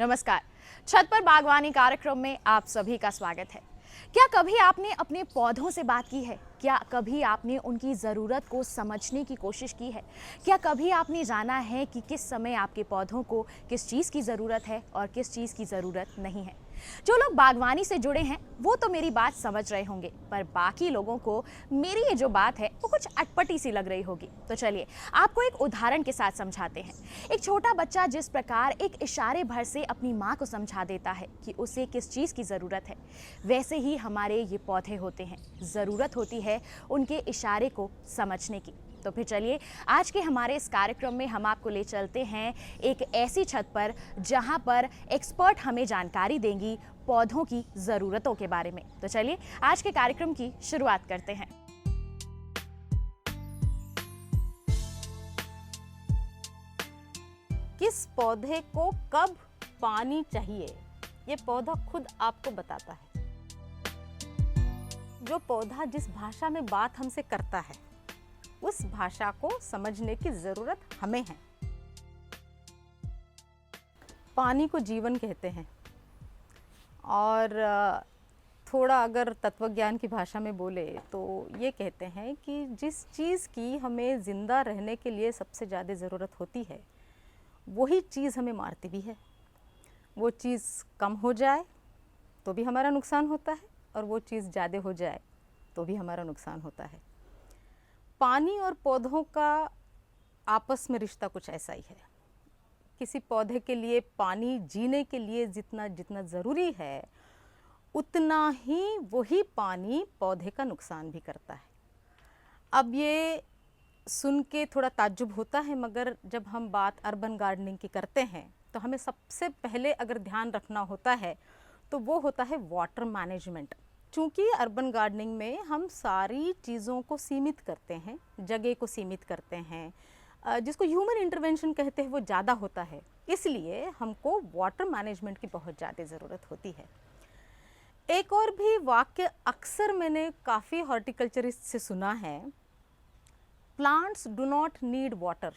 नमस्कार। छत पर बागवानी कार्यक्रम में आप सभी का स्वागत है। क्या कभी आपने अपने पौधों से बात की है? क्या कभी आपने उनकी ज़रूरत को समझने की कोशिश की है? क्या कभी आपने जाना है कि किस समय आपके पौधों को किस चीज़ की ज़रूरत है और किस चीज़ की ज़रूरत नहीं है? जो लोग बागवानी से जुड़े हैं वो तो मेरी बात समझ रहे होंगे, पर बाकी लोगों को मेरी ये जो बात है वो कुछ अटपटी सी लग रही होगी। तो चलिए आपको एक उदाहरण के साथ समझाते हैं। एक छोटा बच्चा जिस प्रकार एक इशारे भर से अपनी माँ को समझा देता है कि उसे किस चीज़ की ज़रूरत है, वैसे ही हमारे ये पौधे होते हैं। ज़रूरत होती है उनके इशारे को समझने की। तो फिर चलिए आज के हमारे इस कार्यक्रम में हम आपको ले चलते हैं एक ऐसी छत पर जहां पर एक्सपर्ट हमें जानकारी देंगी पौधों की ज़रूरतों के बारे में। तो चलिए आज के कार्यक्रम की शुरुआत करते हैं। किस पौधे को कब पानी चाहिए, ये पौधा खुद आपको बताता है। जो पौधा जिस भाषा में बात हमसे करता है, उस भाषा को समझने की जरूरत हमें है। पानी को जीवन कहते हैं और थोड़ा अगर तत्वज्ञान की भाषा में बोले तो ये कहते हैं कि जिस चीज़ की हमें ज़िंदा रहने के लिए सबसे ज़्यादा ज़रूरत होती है वही चीज़ हमें मारती भी है। वो चीज़ कम हो जाए तो भी हमारा नुकसान होता है और वो चीज़ ज़्यादा हो जाए तो भी हमारा नुकसान होता है। पानी और पौधों का आपस में रिश्ता कुछ ऐसा ही है। किसी पौधे के लिए पानी जीने के लिए जितना जितना ज़रूरी है उतना ही वही पानी पौधे का नुकसान भी करता है। अब ये सुन के थोड़ा ताज्जुब होता है, मगर जब हम बात अर्बन गार्डनिंग की करते हैं तो हमें सबसे पहले अगर ध्यान रखना होता है तो वो होता है वाटर मैनेजमेंट। चूँकि अर्बन गार्डनिंग में हम सारी चीज़ों को सीमित करते हैं, जगह को सीमित करते हैं, जिसको ह्यूमन इंटरवेंशन कहते हैं वो ज़्यादा होता है, इसलिए हमको वाटर मैनेजमेंट की बहुत ज़्यादा ज़रूरत होती है। एक और भी वाक्य अक्सर मैंने काफ़ी हॉर्टिकल्चरिस्ट से सुना है, plants do not need water.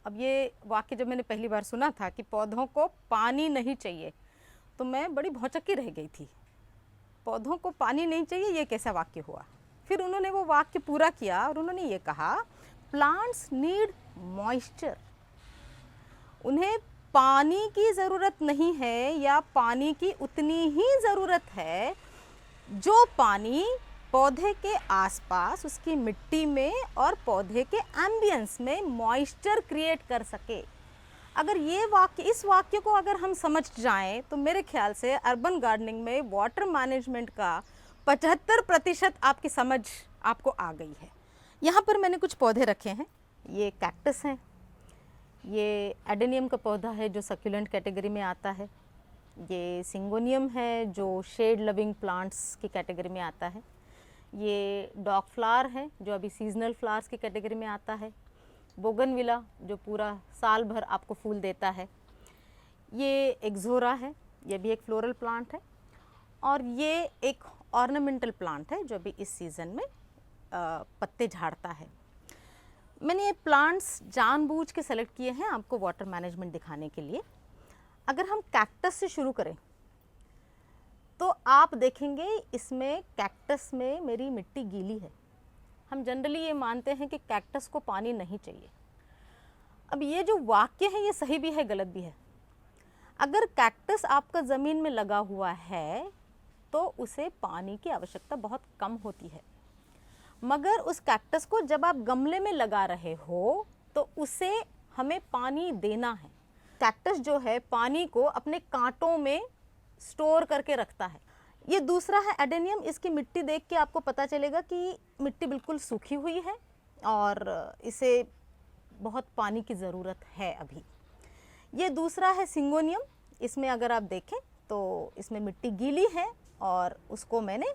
अब ये वाक्य जब मैंने पहली बार सुना था कि पौधों को पानी नहीं चाहिए तो मैं बड़ी भौचक्की रह गई थी। पौधों को पानी नहीं चाहिए, ये कैसा वाक्य हुआ। फिर उन्होंने वो वाक्य पूरा किया और उन्होंने ये कहा प्लांट्स नीड मॉइस्चर। उन्हें पानी की ज़रूरत नहीं है या पानी की उतनी ही ज़रूरत है जो पानी पौधे के आसपास उसकी मिट्टी में और पौधे के एम्बियंस में मॉइस्चर क्रिएट कर सके। अगर ये वाक्य, इस वाक्य को अगर हम समझ जाएं तो मेरे ख्याल से अर्बन गार्डनिंग में वाटर मैनेजमेंट का 75% आपकी समझ आपको आ गई है। यहाँ पर मैंने कुछ पौधे रखे हैं। ये कैक्टस हैं, ये एडेनियम का पौधा है जो सक्यूलेंट कैटेगरी में आता है। ये सिंगोनियम है जो शेड लविंग प्लांट्स की कैटेगरी में आता है। ये डॉग फ्लावर है जो अभी सीजनल फ्लावर्स की कैटेगरी में आता है। बोगनविला जो पूरा साल भर आपको फूल देता है। ये एक्सोरा है, ये भी एक फ्लोरल प्लांट है। और ये एक ऑर्नामेंटल प्लांट है जो अभी इस सीज़न में पत्ते झाड़ता है। मैंने ये प्लांट्स जानबूझ के सेलेक्ट किए हैं आपको वाटर मैनेजमेंट दिखाने के लिए। अगर हम कैक्टस से शुरू करें तो आप देखेंगे इसमें कैक्टस में मेरी मिट्टी गीली है। हम जनरली ये मानते हैं कि कैक्टस को पानी नहीं चाहिए। अब ये जो वाक्य है ये सही भी है, गलत भी है। अगर कैक्टस आपका ज़मीन में लगा हुआ है तो उसे पानी की आवश्यकता बहुत कम होती है, मगर उस कैक्टस को जब आप गमले में लगा रहे हो तो उसे हमें पानी देना है। कैक्टस जो है पानी को अपने कांटों में स्टोर करके रखता है। ये दूसरा है एडेनियम। इसकी मिट्टी देख के आपको पता चलेगा कि मिट्टी बिल्कुल सूखी हुई है और इसे बहुत पानी की ज़रूरत है अभी। ये दूसरा है सिंगोनियम। इसमें अगर आप देखें तो इसमें मिट्टी गीली है और उसको मैंने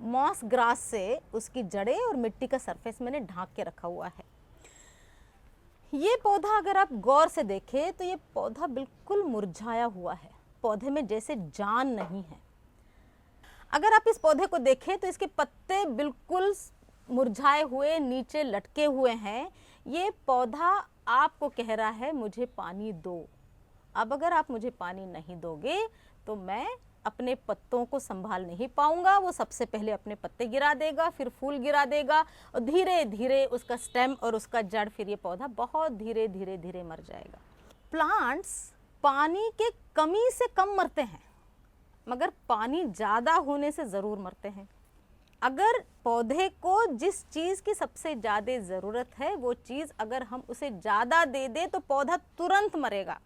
मॉस ग्रास से उसकी जड़ें और मिट्टी का सरफेस मैंने ढांक के रखा हुआ है। ये पौधा अगर आप गौर से देखें तो ये पौधा बिल्कुल मुरझाया हुआ है, पौधे में जैसे जान नहीं है। अगर आप इस पौधे को देखें तो इसके पत्ते बिल्कुल मुरझाए हुए नीचे लटके हुए हैं। ये पौधा आपको कह रहा है मुझे पानी दो, अब अगर आप मुझे पानी नहीं दोगे तो मैं अपने पत्तों को संभाल नहीं पाऊंगा। वो सबसे पहले अपने पत्ते गिरा देगा, फिर फूल गिरा देगा और धीरे धीरे उसका स्टेम और उसका जड़, फिर ये पौधा बहुत धीरे धीरे धीरे मर जाएगा। प्लांट्स पानी के कमी से कम मरते हैं, मगर पानी ज़्यादा होने से ज़रूर मरते हैं। अगर पौधे को जिस चीज़ की सबसे ज़्यादा ज़रूरत है वो चीज़ अगर हम उसे ज़्यादा दे दें तो पौधा तुरंत मरेगा,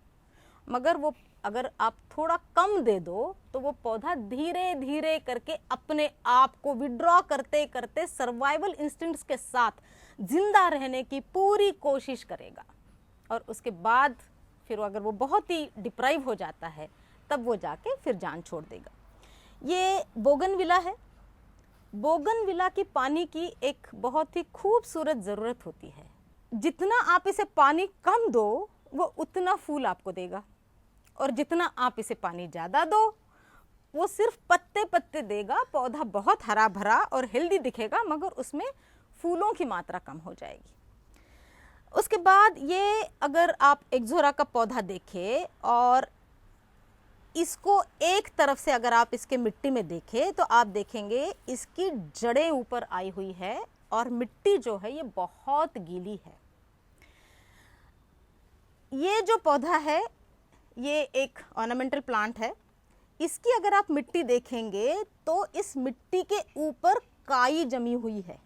मगर वो अगर आप थोड़ा कम दे दो तो वो पौधा धीरे धीरे करके अपने आप को विड्रॉ करते करते सर्वाइवल इंस्टिंक्ट्स के साथ जिंदा रहने की पूरी कोशिश करेगा। और उसके बाद फिर अगर वो बहुत ही डिप्राइव हो जाता है तब वो जाके फिर जान छोड़ देगा। ये बोगनविला है। बोगनविला की पानी की एक बहुत ही खूबसूरत ज़रूरत होती है। जितना आप इसे पानी कम दो वो उतना फूल आपको देगा, और जितना आप इसे पानी ज़्यादा दो वो सिर्फ पत्ते पत्ते देगा। पौधा बहुत हरा भरा और हेल्दी दिखेगा, मगर उसमें फूलों की मात्रा कम हो जाएगी। उसके बाद ये अगर आप एक्जोरा का पौधा देखें और इसको एक तरफ से अगर आप इसके मिट्टी में देखें तो आप देखेंगे इसकी जड़ें ऊपर आई हुई है और मिट्टी जो है ये बहुत गीली है। ये जो पौधा है ये एक ऑर्नामेंटल प्लांट है। इसकी अगर आप मिट्टी देखेंगे तो इस मिट्टी के ऊपर काई जमी हुई है।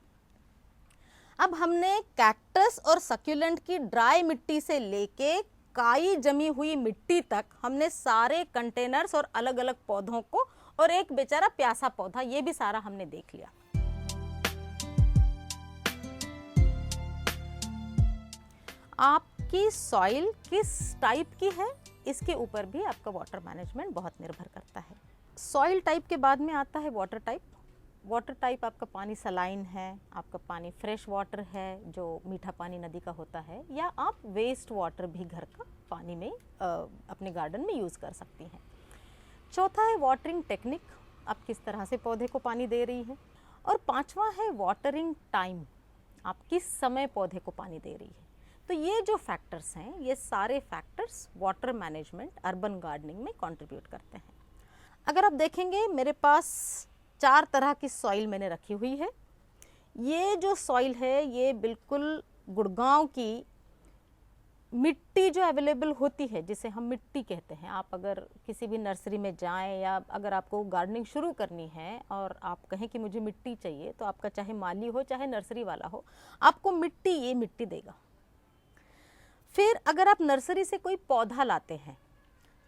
अब हमने कैक्टस और सक्यूलेंट की ड्राई मिट्टी से लेके काई जमी हुई मिट्टी तक हमने सारे कंटेनर्स और अलग अलग पौधों को, और एक बेचारा प्यासा पौधा, ये भी सारा हमने देख लिया। आपकी सॉइल किस टाइप की है इसके ऊपर भी आपका वाटर मैनेजमेंट बहुत निर्भर करता है। सॉइल टाइप के बाद में आता है वाटर टाइप। वाटर टाइप आपका पानी सलाइन है, आपका पानी फ्रेश वाटर है जो मीठा पानी नदी का होता है, या आप वेस्ट वाटर भी घर का पानी में अपने गार्डन में यूज़ कर सकती हैं। चौथा है वाटरिंग टेक्निक, आप किस तरह से पौधे को पानी दे रही हैं। और पांचवा है वाटरिंग टाइम, आप किस समय पौधे को पानी दे रही है। तो ये जो फैक्टर्स हैं ये सारे factors water management urban gardening में कंट्रीब्यूट करते हैं। अगर आप देखेंगे मेरे पास 4 तरह की सॉइल मैंने रखी हुई है। ये जो सॉइल है ये बिल्कुल गुड़गांव की मिट्टी जो अवेलेबल होती है, जिसे हम मिट्टी कहते हैं। आप अगर किसी भी नर्सरी में जाएं या अगर आपको गार्डनिंग शुरू करनी है और आप कहें कि मुझे मिट्टी चाहिए, तो आपका चाहे माली हो चाहे नर्सरी वाला हो, आपको मिट्टी, ये मिट्टी देगा। फिर अगर आप नर्सरी से कोई पौधा लाते हैं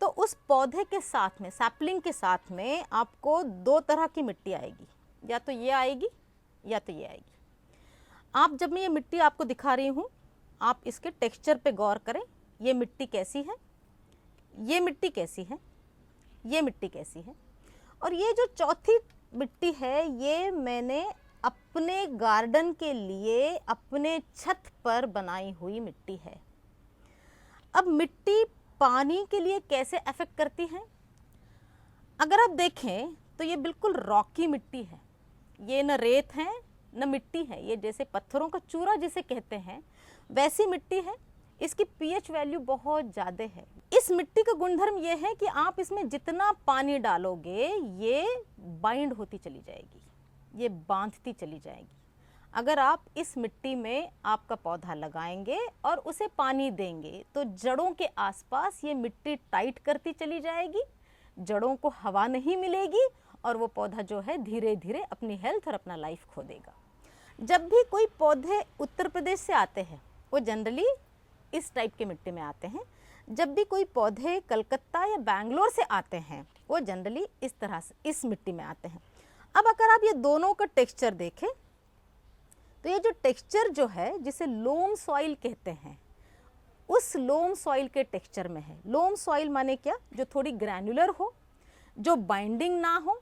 तो उस पौधे के साथ में, सैपलिंग के साथ में आपको 2 तरह की मिट्टी आएगी, या तो ये आएगी या तो ये आएगी। आप जब मैं ये मिट्टी आपको दिखा रही हूँ, आप इसके टेक्सचर पे गौर करें। ये मिट्टी कैसी है, ये मिट्टी कैसी है, ये मिट्टी कैसी है। और ये जो चौथी मिट्टी है ये मैंने अपने गार्डन के लिए अपने छत पर बनाई हुई मिट्टी है। अब मिट्टी पानी के लिए कैसे अफेक्ट करती है, अगर आप देखें तो ये बिल्कुल रॉकी मिट्टी है। ये न रेत है न मिट्टी है, ये जैसे पत्थरों का चूरा जिसे कहते हैं वैसी मिट्टी है। इसकी पीएच वैल्यू बहुत ज़्यादा है। इस मिट्टी का गुणधर्म ये है कि आप इसमें जितना पानी डालोगे ये बाइंड होती चली जाएगी, ये बांधती चली जाएगी। अगर आप इस मिट्टी में आपका पौधा लगाएंगे और उसे पानी देंगे तो जड़ों के आसपास ये मिट्टी टाइट करती चली जाएगी, जड़ों को हवा नहीं मिलेगी और वो पौधा जो है धीरे धीरे अपनी हेल्थ और अपना लाइफ खो देगा। जब भी कोई पौधे उत्तर प्रदेश से आते हैं वो जनरली इस टाइप के मिट्टी में आते हैं। जब भी कोई पौधे कलकत्ता या बैंगलोर से आते हैं वो जनरली इस तरह से इस मिट्टी में आते हैं। अब अगर आप ये दोनों का टेक्सचर देखें तो ये जो टेक्सचर जो है जिसे लोम सॉइल कहते हैं, उस लोम सॉइल के टेक्सचर में है। लोम सॉइल माने क्या, जो थोड़ी ग्रैन्युलर हो, जो बाइंडिंग ना हो।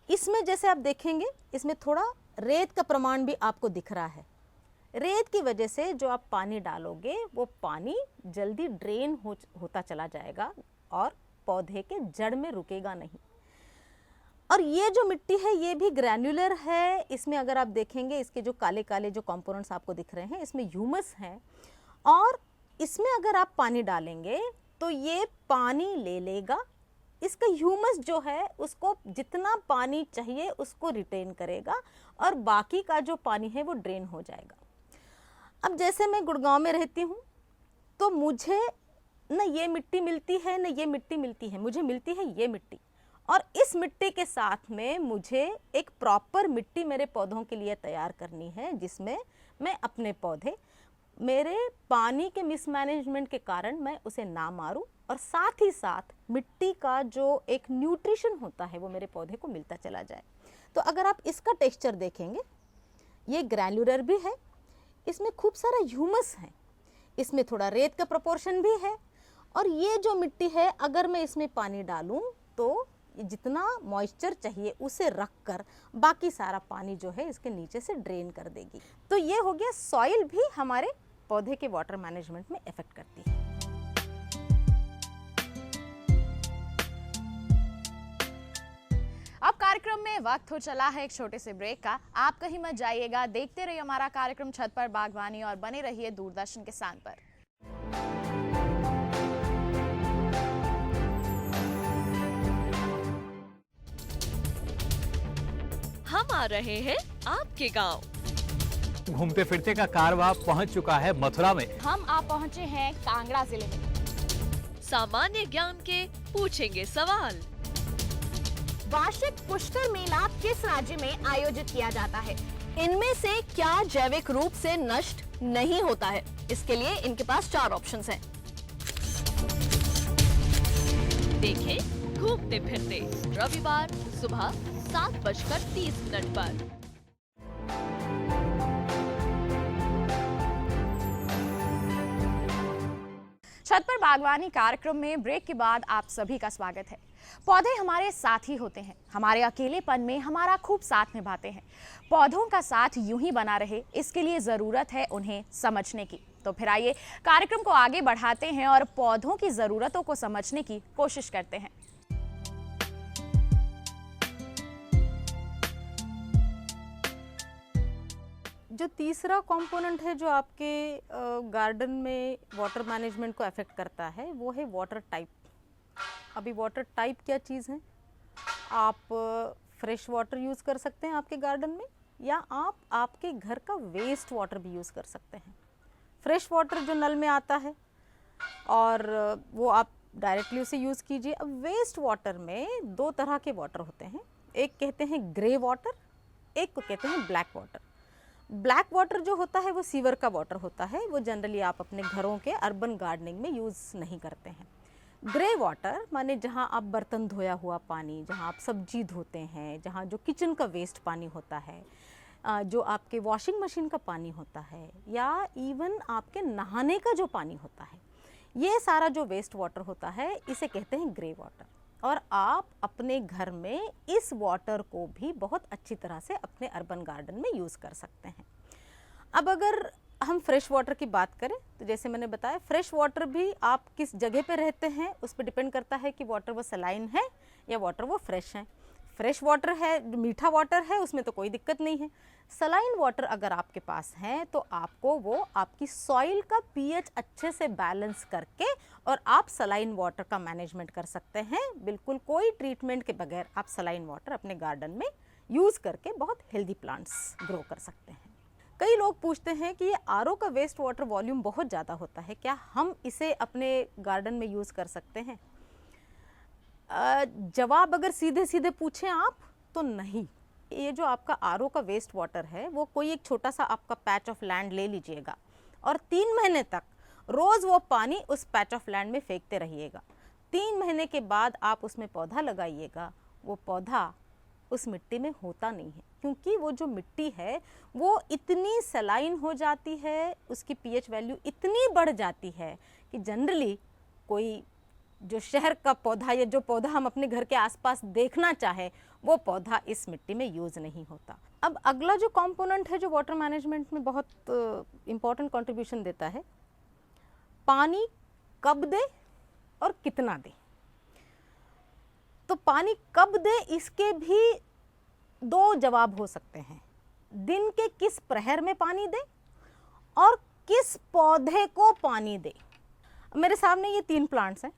इसमें जैसे आप देखेंगे इसमें थोड़ा रेत का प्रमाण भी आपको दिख रहा है। रेत की वजह से जो आप पानी डालोगे वो पानी जल्दी ड्रेन होता चला जाएगा और पौधे के जड़ में रुकेगा नहीं। और ये जो मिट्टी है ये भी ग्रैन्युलर है। इसमें अगर आप देखेंगे इसके जो काले काले जो कंपोनेंट्स आपको दिख रहे हैं इसमें ह्यूमस है, और इसमें अगर आप पानी डालेंगे तो ये पानी ले लेगा, इसका ह्यूमस जो है उसको जितना पानी चाहिए उसको रिटेन करेगा और बाकी का जो पानी है वो ड्रेन हो जाएगा। अब जैसे मैं गुड़गांव में रहती हूँ तो मुझे न ये मिट्टी मिलती है न ये मिट्टी मिलती है, मुझे मिलती है ये मिट्टी, और इस मिट्टी के साथ में मुझे एक प्रॉपर मिट्टी मेरे पौधों के लिए तैयार करनी है, जिसमें मैं अपने पौधे मेरे पानी के मिसमैनेजमेंट के कारण मैं उसे ना मारूं, और साथ ही साथ मिट्टी का जो एक न्यूट्रिशन होता है वो मेरे पौधे को मिलता चला जाए। तो अगर आप इसका टेक्सचर देखेंगे, ये ग्रैन्युलर भी है, इसमें खूब सारा ह्यूमस है, इसमें थोड़ा रेत का प्रोपोर्शन भी है, और ये जो मिट्टी है अगर मैं इसमें पानी डालूं तो जितना मॉइस्चर चाहिए उसे रख कर बाकी सारा पानी जो है इसके नीचे से ड्रेन कर देगी। तो ये हो गया, सॉइल भी हमारे पौधे के वाटर मैनेजमेंट में इफेक्ट करती है। अब कार्यक्रम में वक्त हो चला है एक छोटे से ब्रेक का। आप कहीं मत जाइएगा, देखते रहिए हमारा कार्यक्रम छत पर बागवानी और बने रहिए दूरदर्शन किसान पर। हम आ रहे हैं आपके गांव। घूमते फिरते का कारवां पहुंच चुका है मथुरा में। हम आप पहुंचे हैं कांगड़ा जिले में। सामान्य ज्ञान के पूछेंगे सवाल। वार्षिक पुष्कर मेला किस राज्य में आयोजित किया जाता है? इनमें से क्या जैविक रूप से नष्ट नहीं होता है? इसके लिए इनके पास 4 ऑप्शंस हैं। देखें घूमते फिरते रविवार सुबह 7:30 पर। छत पर बागवानी कार्यक्रम में ब्रेक के बाद आप सभी का स्वागत है। पौधे हमारे साथी होते हैं, हमारे अकेलेपन में हमारा खूब साथ निभाते हैं। पौधों का साथ यूं ही बना रहे, इसके लिए ज़रूरत है उन्हें समझने की। तो फिर आइए कार्यक्रम को आगे बढ़ाते हैं और पौधों की ज़रूरतों को समझने की कोशिश करते हैं। जो तीसरा कंपोनेंट है जो आपके गार्डन में वाटर मैनेजमेंट को अफेक्ट करता है वो है वाटर टाइप। अभी वाटर टाइप क्या चीज़ है? आप फ्रेश वाटर यूज़ कर सकते हैं आपके गार्डन में, या आप आपके घर का वेस्ट वाटर भी यूज़ कर सकते हैं। फ्रेश वाटर जो नल में आता है और वो आप डायरेक्टली उसे यूज़ कीजिए। अब वेस्ट वाटर में 2 तरह के वाटर होते हैं, एक कहते हैं ग्रे वाटर, एक को कहते हैं ब्लैक वाटर। ब्लैक वाटर जो होता है वो सीवर का वाटर होता है, वो जनरली आप अपने घरों के अर्बन गार्डनिंग में यूज़ नहीं करते हैं। ग्रे वाटर माने जहाँ आप बर्तन धोया हुआ पानी, जहाँ आप सब्जी धोते हैं, जहाँ जो किचन का वेस्ट पानी होता है, जो आपके वॉशिंग मशीन का पानी होता है, या इवन आपके नहाने का जो पानी होता है, ये सारा जो वेस्ट वाटर होता है इसे कहते हैं ग्रे वाटर। और आप अपने घर में इस वाटर को भी बहुत अच्छी तरह से अपने अर्बन गार्डन में यूज़ कर सकते हैं। अब अगर हम फ्रेश वाटर की बात करें तो जैसे मैंने बताया, फ्रेश वाटर भी आप किस जगह पे रहते हैं उस पर डिपेंड करता है कि वाटर वो सलाइन है या वाटर वो फ्रेश है। फ्रेश वाटर है, मीठा वाटर है, उसमें तो कोई दिक्कत नहीं है। सलाइन वाटर अगर आपके पास है तो आपको वो आपकी सॉइल का पीएच अच्छे से बैलेंस करके और आप सलाइन वाटर का मैनेजमेंट कर सकते हैं। बिल्कुल कोई ट्रीटमेंट के बगैर आप सलाइन वाटर अपने गार्डन में यूज़ करके बहुत हेल्दी प्लांट्स ग्रो कर सकते हैं। कई लोग पूछते हैं कि ये आरओ का वेस्ट वाटर वॉल्यूम बहुत ज़्यादा होता है, क्या हम इसे अपने गार्डन में यूज़ कर सकते हैं? जवाब अगर सीधे सीधे पूछें आप तो नहीं। ये जो आपका आरओ का वेस्ट वाटर है वो कोई एक छोटा सा आपका पैच ऑफ लैंड ले लीजिएगा और 3 महीने तक रोज़ वो पानी उस पैच ऑफ लैंड में फेंकते रहिएगा। 3 महीने के बाद आप उसमें पौधा लगाइएगा, वो पौधा उस मिट्टी में होता नहीं है, क्योंकि वो जो मिट्टी है वो इतनी सलाइन हो जाती है, उसकी पीएच वैल्यू इतनी बढ़ जाती है कि जनरली कोई जो शहर का पौधा या जो पौधा हम अपने घर के आसपास देखना चाहे वो पौधा इस मिट्टी में यूज़ नहीं होता। अब अगला जो कंपोनेंट है जो वाटर मैनेजमेंट में बहुत इम्पॉर्टेंट कंट्रीब्यूशन देता है, पानी कब दे और कितना दे। तो पानी कब दे इसके भी 2 जवाब हो सकते हैं। दिन के किस प्रहर में पानी दे और किस पौधे को पानी दे। मेरे सामने ये 3 प्लांट्स हैं।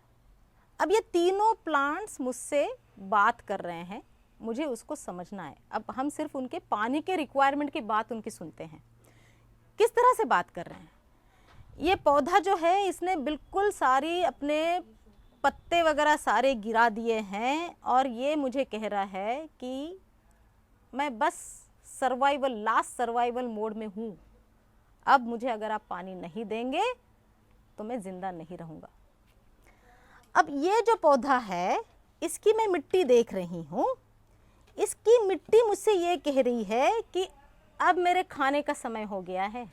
अब ये तीनों प्लांट्स मुझसे बात कर रहे हैं, मुझे उसको समझना है। अब हम सिर्फ उनके पानी के रिक्वायरमेंट की बात उनकी सुनते हैं, किस तरह से बात कर रहे हैं। ये पौधा जो है इसने बिल्कुल सारी अपने पत्ते वगैरह सारे गिरा दिए हैं और ये मुझे कह रहा है कि मैं बस सर्वाइवल, लास्ट सर्वाइवल मोड में हूँ। अब मुझे अगर आप पानी नहीं देंगे तो मैं ज़िंदा नहीं रहूँगा। अब ये जो पौधा है इसकी मैं मिट्टी देख रही हूँ, इसकी मिट्टी मुझसे ये कह रही है कि अब मेरे खाने का समय हो गया है,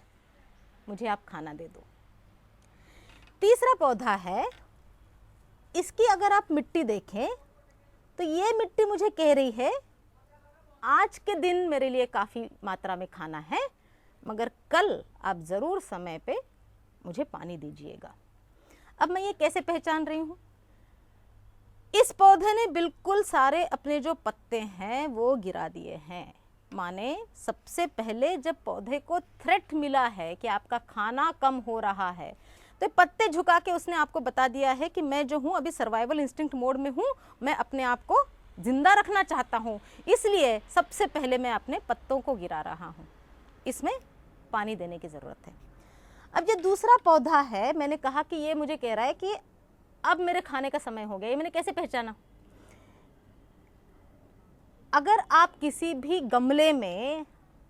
मुझे आप खाना दे दो। तीसरा पौधा है, इसकी अगर आप मिट्टी देखें तो ये मिट्टी मुझे कह रही है आज के दिन मेरे लिए काफ़ी मात्रा में खाना है, मगर कल आप ज़रूर समय पे मुझे पानी दीजिएगा। अब मैं ये कैसे पहचान रही हूँ? इस पौधे ने बिल्कुल सारे अपने जो पत्ते हैं वो गिरा दिए हैं। माने सबसे पहले जब पौधे को थ्रेट मिला है कि आपका खाना कम हो रहा है, तो पत्ते झुका के उसने आपको बता दिया है कि मैं जो हूँ अभी सर्वाइवल इंस्टिंक्ट मोड में हूँ, मैं अपने आप को जिंदा रखना चाहता हूँ, इसलिए सबसे पहले मैं अपने पत्तों को गिरा रहा हूँ। इसमें पानी देने की ज़रूरत है। अब ये दूसरा पौधा है, मैंने कहा कि ये मुझे कह रहा है कि अब मेरे खाने का समय हो गया। ये मैंने कैसे पहचाना? अगर आप किसी भी गमले में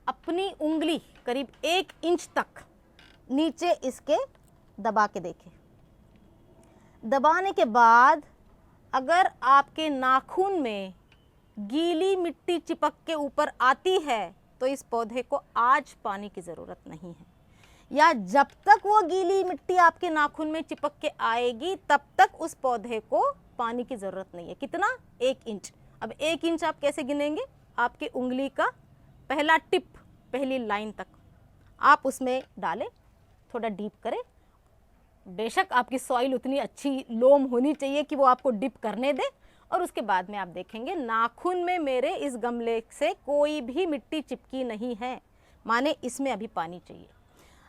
अपनी उंगली करीब 1 इंच तक नीचे इसके दबा के देखें, दबाने के बाद अगर आपके नाखून में गीली मिट्टी चिपक के ऊपर आती है तो इस पौधे को आज पानी की ज़रूरत नहीं है, या जब तक वो गीली मिट्टी आपके नाखून में चिपक के आएगी तब तक उस पौधे को पानी की ज़रूरत नहीं है। कितना? 1 इंच। अब 1 इंच आप कैसे गिनेंगे? आपके उंगली का पहला टिप, पहली लाइन तक आप उसमें डालें, थोड़ा डीप करें। बेशक आपकी सॉइल उतनी अच्छी लोम होनी चाहिए कि वो आपको डिप करने दे, और उसके बाद में आप देखेंगे नाखून में मेरे इस गमले से कोई भी मिट्टी चिपकी नहीं है, माने इसमें अभी पानी चाहिए।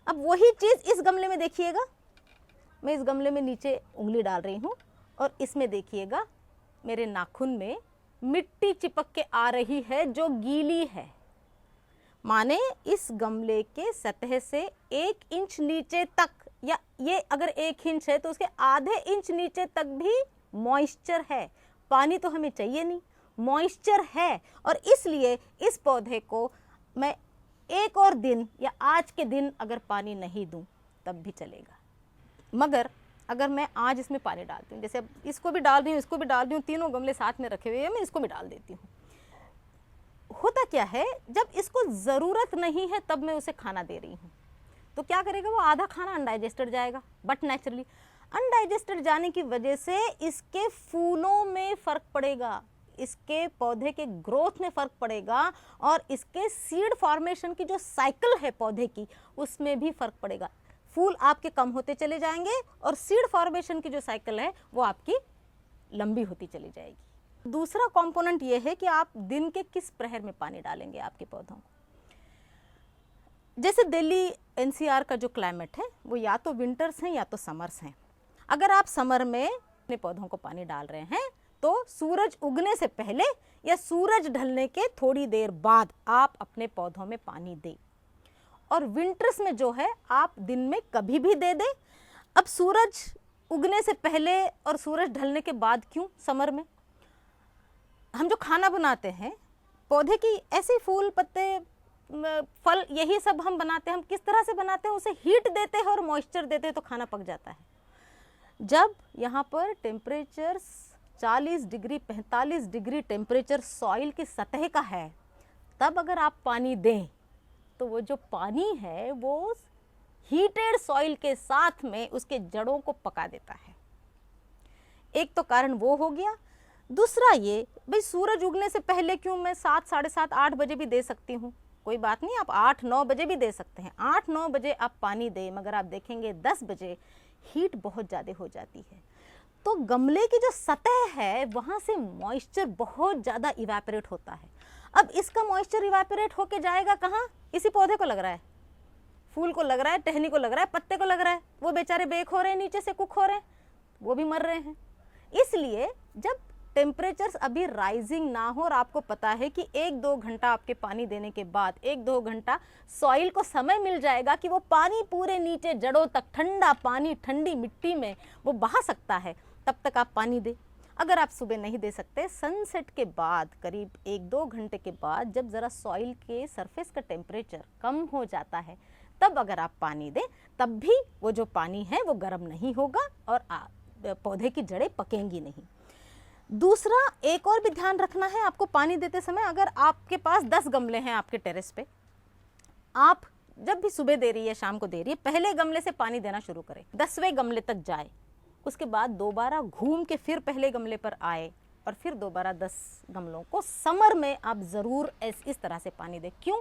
अब वही चीज़ इस गमले में देखिएगा, मैं इस गमले में नीचे उंगली डाल रही हूँ और इसमें देखिएगा मेरे नाखून में मिट्टी चिपक के आ रही है जो गीली है, माने इस गमले के सतह से 1 इंच नीचे तक, या ये अगर 1 इंच है तो उसके आधे इंच नीचे तक भी मॉइस्चर है। पानी तो हमें चाहिए नहीं, मॉइस्चर है, और इसलिए इस पौधे को मैं 1 और दिन या आज के दिन अगर पानी नहीं दूं तब भी चलेगा। मगर अगर मैं आज इसमें पानी डालती हूँ, जैसे अब इसको भी डाल रही हूँ, इसको भी डाल रही हूँ, तीनों गमले साथ में रखे हुए हैं, मैं इसको भी डाल देती हूँ। होता क्या है, जब इसको ज़रूरत नहीं है तब मैं उसे खाना दे रही हूँ, तो क्या करेगा? वो आधा खाना अनडाइजेस्टेड जाएगा। बट नेचुरली अनडाइजेस्टेड जाने की वजह से इसके फूलों में फ़र्क पड़ेगा, इसके पौधे के ग्रोथ में फ़र्क पड़ेगा, और इसके सीड फॉर्मेशन की जो साइकिल है पौधे की उसमें भी फ़र्क पड़ेगा। फूल आपके कम होते चले जाएंगे और सीड फॉर्मेशन की जो साइकिल है वो आपकी लंबी होती चली जाएगी। दूसरा कंपोनेंट ये है कि आप दिन के किस प्रहर में पानी डालेंगे आपके पौधों को। जैसे दिल्ली एनसीआर का जो क्लाइमेट है वो या तो विंटर्स हैं या तो समर्स हैं। अगर आप समर में अपने पौधों को पानी डाल रहे हैं तो सूरज उगने से पहले या सूरज ढलने के थोड़ी देर बाद आप अपने पौधों में पानी दें, और विंटर्स में जो है आप दिन में कभी भी दे दें। अब सूरज उगने से पहले और सूरज ढलने के बाद क्यों? समर में हम जो खाना बनाते हैं, पौधे की ऐसे फूल पत्ते फल यही सब हम बनाते हैं। हम किस तरह से बनाते हैं? उसे हीट देते हैं और मॉइस्चर देते हैं तो खाना पक जाता है। जब यहाँ पर temperature 40 degree 45 degree temperature soil की सतह का है, तब अगर आप पानी दें तो वो जो पानी है वो हीटेड सॉइल के साथ में उसके जड़ों को पका देता है। एक तो कारण वो हो गया। दूसरा ये, भाई सूरज उगने से पहले क्यों? मैं 7, साढ़े 7, 8 बजे भी दे सकती हूँ, कोई बात नहीं, आप 8-9 बजे भी दे सकते हैं। 8-9 बजे आप पानी दें, मगर आप देखेंगे 10 बजे हीट बहुत ज़्यादा हो जाती है, तो गमले की जो सतह है वहाँ से मॉइस्चर बहुत ज़्यादा इवेपोरेट होता है। अब इसका मॉइस्चर इवेपोरेट होके जाएगा कहाँ? इसी पौधे को लग रहा है फूल को लग रहा है, टहनी को लग रहा है, पत्ते को लग रहा है, वो बेचारे बेक हो रहे हैं, नीचे से कुक हो रहे हैं, वो भी मर रहे हैं। इसलिए जब टेम्परेचर्स अभी राइजिंग ना हो और आपको पता है कि 1-2 घंटा आपके पानी देने के बाद 1-2 घंटा सॉइल को समय मिल जाएगा कि वो पानी पूरे नीचे जड़ों तक, ठंडा पानी ठंडी मिट्टी में वो बहा सकता है, तब तक आप पानी दें। अगर आप सुबह नहीं दे सकते, सनसेट के बाद करीब 1-2 घंटे के बाद जब ज़रा सॉइल के सरफेस का टेम्परेचर कम हो जाता है, तब अगर आप पानी दें, तब भी वो जो पानी है वो गर्म नहीं होगा और पौधे की जड़ें पकेंगी नहीं। दूसरा, एक और भी ध्यान रखना है आपको पानी देते समय। अगर आपके पास 10 गमले हैं आपके टेरेस पे, आप जब भी सुबह दे रही है, शाम को दे रही है, पहले गमले से पानी देना शुरू करें, 10वें गमले तक जाए, उसके बाद दोबारा घूम के फिर पहले गमले पर आए और फिर दोबारा 10 गमलों को समर में आप ज़रूर इस तरह से पानी दें। क्यों?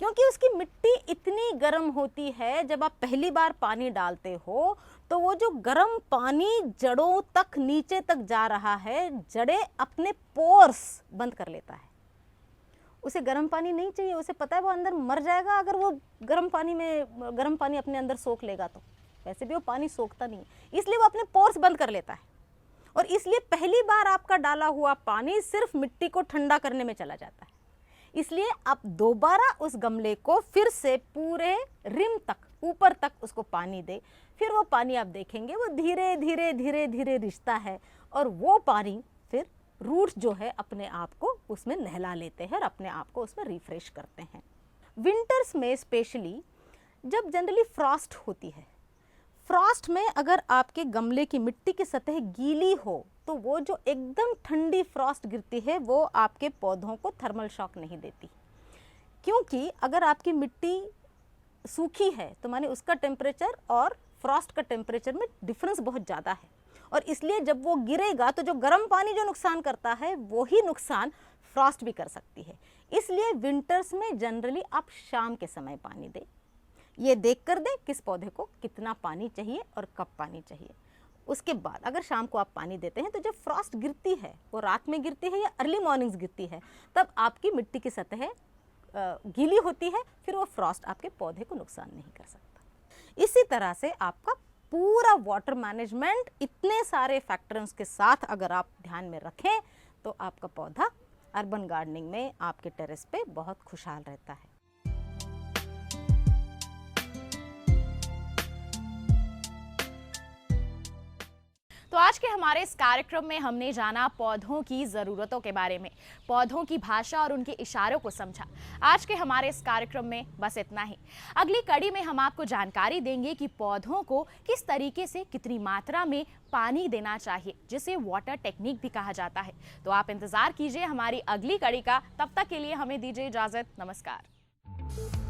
क्योंकि उसकी मिट्टी इतनी गर्म होती है, जब आप पहली बार पानी डालते हो तो वो जो गर्म पानी जड़ों तक, नीचे तक जा रहा है, जड़ें अपने पोर्स बंद कर लेता है। उसे गर्म पानी नहीं चाहिए, उसे पता है वो अंदर मर जाएगा अगर वो गर्म पानी अपने अंदर सोख लेगा तो। वैसे भी वो पानी सोखता नहीं है, इसलिए वो अपने पोर्स बंद कर लेता है। और इसलिए पहली बार आपका डाला हुआ पानी सिर्फ मिट्टी को ठंडा करने में चला जाता है। इसलिए आप दोबारा उस गमले को फिर से पूरे रिम तक, ऊपर तक उसको पानी दे। फिर वो पानी आप देखेंगे वो धीरे धीरे धीरे धीरे रिश्ता है और वो पानी फिर रूट्स जो है अपने आप को उसमें नहला लेते हैं और अपने आप को उसमें रिफ्रेश करते हैं। विंटर्स में स्पेशली जब जनरली फ्रॉस्ट होती है, फ्रॉस्ट में अगर आपके गमले की मिट्टी की सतह गीली हो तो वो जो एकदम ठंडी फ्रॉस्ट गिरती है वो आपके पौधों को थर्मल शॉक नहीं देती। क्योंकि अगर आपकी मिट्टी सूखी है तो माने उसका टेम्परेचर और फ्रॉस्ट का टेम्परेचर में डिफरेंस बहुत ज़्यादा है, और इसलिए जब वो गिरेगा तो जो गर्म पानी जो नुकसान करता है वही नुकसान फ्रॉस्ट भी कर सकती है। इसलिए विंटर्स में जनरली आप शाम के समय पानी दें। ये देख कर दें किस पौधे को कितना पानी चाहिए और कब पानी चाहिए। उसके बाद अगर शाम को आप पानी देते हैं तो जब फ्रॉस्ट गिरती है, वो रात में गिरती है या अर्ली मॉर्निंग्स गिरती है, तब आपकी मिट्टी की सतह गीली होती है, फिर वो फ्रॉस्ट आपके पौधे को नुकसान नहीं कर सकता। इसी तरह से आपका पूरा वाटर मैनेजमेंट इतने सारे फैक्टर्स के साथ अगर आप ध्यान में रखें तो आपका पौधा अर्बन गार्डनिंग में आपके टेरेस पे बहुत खुशहाल रहता है। तो आज के हमारे इस कार्यक्रम में हमने जाना पौधों की ज़रूरतों के बारे में, पौधों की भाषा और उनके इशारों को समझा। आज के हमारे इस कार्यक्रम में बस इतना ही। अगली कड़ी में हम आपको जानकारी देंगे कि पौधों को किस तरीके से, कितनी मात्रा में पानी देना चाहिए, जिसे वाटर टेक्निक भी कहा जाता है। तो आप इंतज़ार कीजिए हमारी अगली कड़ी का। तब तक के लिए हमें दीजिए इजाज़त। नमस्कार।